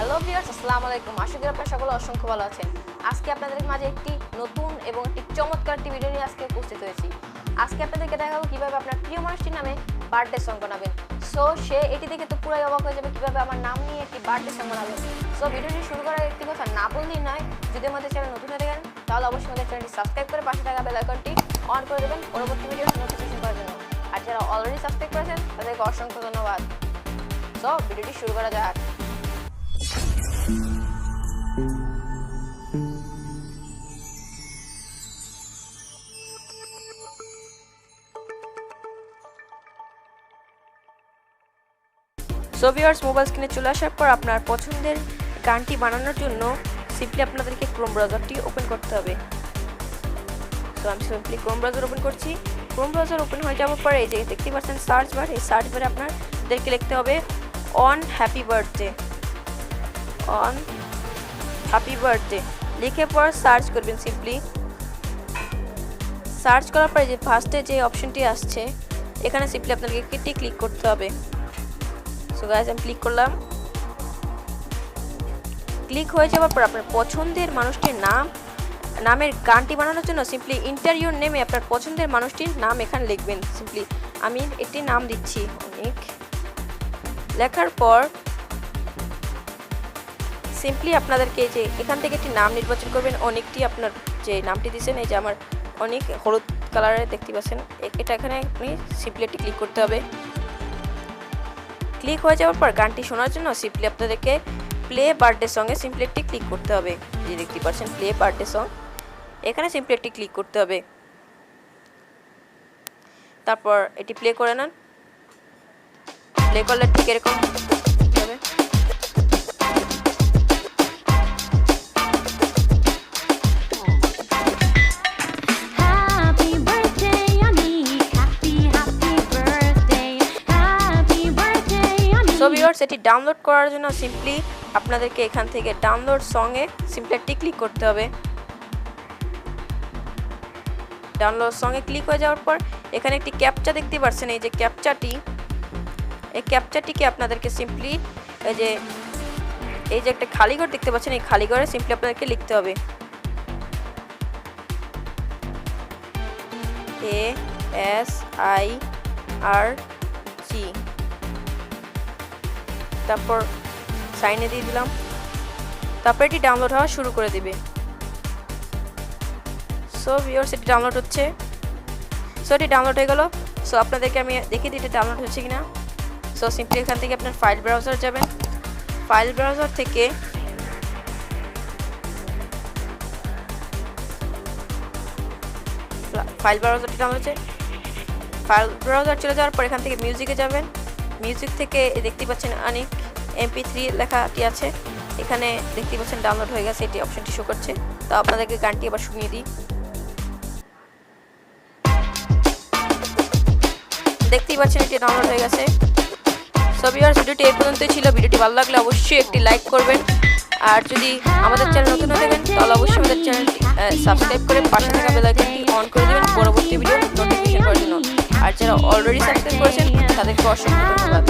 Hello viewers, আসসালামু আলাইকুম। আশা করি আপনারা সকলে অসংখ্য ভালো আছেন। আজকে আপনাদের মাঝে একটি নতুন এবং একটি চমৎকার একটি ভিডিও নিয়ে আজকে উপস্থিত হয়েছি। আজকে আপনাদেরকে দেখাবো কিভাবে আপনার প্রিয় মানুষটির নামে বার্থডে সং বানাবেন। সো সে এটি দেখে তো পুরাই অবাক হয়ে যাবে কিভাবে আমার নাম নিয়ে একটি বার্থডে সং বানাবেন। সো ভিডিওটি শুরু করার একটি কথা না বললেই নয়, যদি আমাদের চ্যানেল নতুন হয়ে থাকেন তাহলে অবশ্যই আমাদের চ্যানেলটি সাবস্ক্রাইব করে পাশে থাকা বেল আইকনটি অন করে দেবেন পরবর্তী ভিডিওর নোটিফিকেশন পাওয়ার জন্য। আর যারা অলরেডি সাবস্ক্রাইব করেছেন তাদেরকে অসংখ্য ধন্যবাদ। সো ভিডিওটি শুরু করা যাক। সো ভিউয়ার্স, মোবাইল স্ক্রিনে চলে আসার পর আপনার পছন্দের গানটি বানানোর জন্য সিম্পলি আপনাদেরকে ক্রোম ব্রাউজারটি ওপেন করতে হবে। সো আমি সিম্পলি ক্রোম ব্রাউজার ওপেন করছি। ক্রোম ব্রাউজার ওপেন হয়ে যাওয়ার পরে এই যে দেখতে পাচ্ছেন সার্চ বার, এই সার্চ বারে আপনাদেরকে লিখতে হবে on happy birthday. On happy birthday লিখে পর সার্চ করবেন। সিম্পলি সার্চ করার পরে যে ফার্স্টে যে অপশনটি আসছে এখানে সিম্পলি আপনাদেরকে ক্লিক করতে হবে। সো গাইস, আমি ক্লিক করলাম। ক্লিক হয়ে যাওয়ার পর আপনার পছন্দের মানুষটির নামের গানটি বানানোর জন্য সিম্পলি ইন্টার ইউর নেমে আপনার পছন্দের মানুষটির নাম এখানে লিখবেন। সিম্পলি আমি একটি নাম দিচ্ছি অনেক। লেখার পর সিম্পলি আপনাদেরকে যে এখান থেকে একটি নাম নির্বাচন করবেন। অনেকটি আপনার যে নামটি দিয়েছেন, এই যে আমার অনেক হলুদ কালারের দেখতে পাচ্ছেন, এটা এখানে আপনি সিম্পলি একটি ক্লিক করতে হবে। ক্লিক হয়ে যাওয়ার পর গানটি শোনার জন্য সিম্পলি আপনাদেরকে প্লে বার্থডে সঙ্গে সিম্পলি একটি ক্লিক করতে হবে। যে দেখতে পাচ্ছেন প্লে বার্থডে সং, এখানে সিম্পলি একটি ক্লিক করতে হবে। তারপর এটি প্লে করে নেন। প্লে করলে ঠিক এরকম হবে। সো ভিউয়ার্স, এটি ডাউনলোড করার জন্য সিম্পলি আপনাদেরকে এখান থেকে ডাউনলোড সঙ্গে সিম্পলি একটি ক্লিক করতে হবে। ডাউনলোড সঙ্গে ক্লিক হয়ে যাওয়ার পর এখানে একটি ক্যাপচা দেখতে পাচ্ছেন, এই যে ক্যাপচাটিকে আপনাদেরকে সিম্পলি এই যে একটা খালি ঘর দেখতে পাচ্ছেন, এই খালি ঘরে সিম্পলি আপনাদেরকে লিখতে হবে ASIRG। তারপর সাইনে দিয়ে দিলাম। তারপর এটি ডাউনলোড হওয়া শুরু করে দিবে। সো ভিউয়ার্স, এটি ডাউনলোড হচ্ছে। সো এটি ডাউনলোড হয়ে গেল। সো আপনাদেরকে আমি দেখিয়ে দিই এটা ডাউনলোড হচ্ছে কিনা। সো সিম্পলি এখান থেকে আপনার ফাইল ব্রাউজার যাবেন। ফাইল ব্রাউজার থেকে ফাইল ব্রাউজারটি ডাউনলোড হচ্ছে। ফাইল ব্রাউজার চলে যাওয়ার পর এখান থেকে মিউজিকে যাবেন। মিউজিক থেকে দেখতে পাচ্ছেন অনেক MP3 লেখাটি আছে, এখানে দেখতে পাচ্ছেন ডাউনলোড হয়ে গেছে, এটি অপশনটি শো করছে। তো আপনাদেরকে গানটি আবার শুনিয়ে দিই। দেখতেই পাচ্ছেন এটি ডাউনলোড হয়ে গেছে। সো ভিউয়ার্স, ভিডিওটি এই পর্যন্তই ছিল। ভিডিওটি ভালো লাগলে অবশ্যই একটি লাইক করবেন। আর যদি আমাদের চ্যানেল নতুন হয়ে থাকেন তাহলে অবশ্যই আমাদের চ্যানেলটি সাবস্ক্রাইব করে পাশে থাকা বেল আইকনটি অন করে দেবেন পরবর্তী ভিডিওর নোটিফিকেশন পাওয়ার জন্য। আর যারা অলরেডি সাবস্ক্রাইব করেছেন তাদেরকে অসংখ্য ধন্যবাদ।